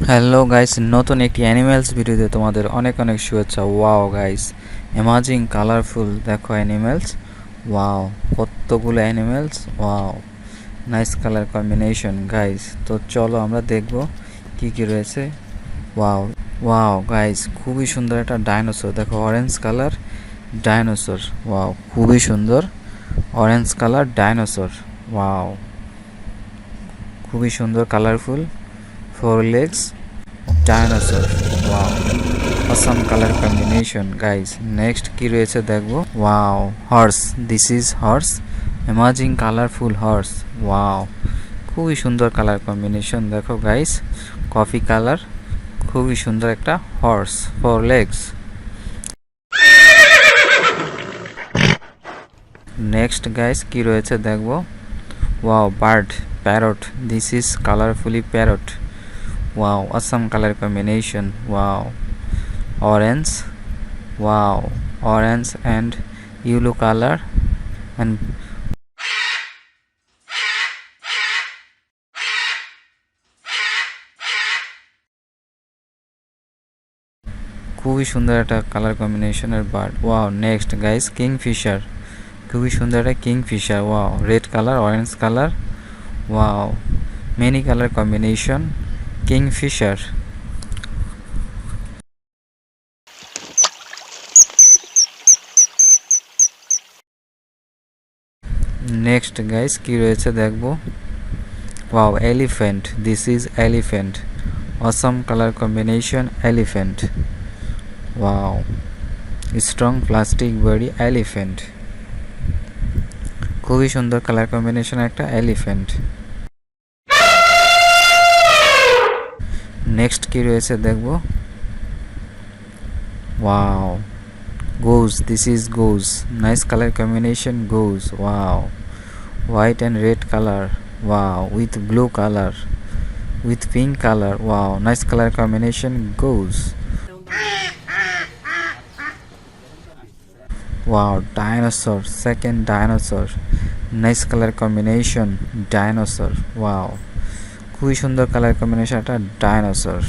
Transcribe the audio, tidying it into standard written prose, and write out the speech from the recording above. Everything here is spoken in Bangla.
হ্যালো গাইস, নতুন একটি অ্যানিমেলস ভিডিওতে তোমাদের অনেক অনেক শুভেচ্ছা। ওয়াও গাইস, অ্যামাজিং কালারফুল দেখো অ্যানিমেলস। ওয়াও, কতগুলো animals. Wow, nice colour combination guys. তো চলো আমরা দেখব কি কি রয়েছে। ওয়াও ওয়াও গাইস, খুবই সুন্দর একটা ডাইনোসর। দেখো অরেঞ্জ কালার ডাইনোসর। ওয়াও, খুবই সুন্দর অরেঞ্জ কালার ডাইনোসর। ওয়াও, খুবই সুন্দর colourful 4 legs dinosaur. Wow, awesome color combination guys. Next কি রয়েছে দেখবো। Wow, horse. This is horse. Amazing colorful horse. Wow, খুবই সুন্দর কালার কম্বিনেশন দেখো গাইস। কফি কালার, খুবই সুন্দর একটা হর্স, 4 legs. নেক্সট গাইস কি রয়েছে দেখবো। Wow, bird. Parrot. This is colorfully parrot. Wow, awesome color combination. Wow, orange. Wow, orange and yellow color and খুবই সুন্দর একটা কালার কম্বিনেশনের bird. Wow, next guys kingfisher. খুবই সুন্দর একটা kingfisher. Wow, red colour, orange colour. Wow, many colour combination kingfisher. Next guys কি রয়েছে দেখবো। Wow, elephant. This is elephant. Awesome colour combination elephant. Wow, strong plastic body elephant. খুবই সুন্দর কালার কম্বিনেশন একটা এলিফ্যান্ট। নেক্সট কি রয়েছে দেখবো। Wow, goose. This is goose. Nice color combination goose. Wow, white and red color. Wow, with blue color, with pink color. Wow, nice color combination goose. Wow, dinosaur. Second dinosaur. Nice color combination dinosaur. Wow, খুবই সুন্দর কালার কম্বিনেশন একটা ডাইনোসর।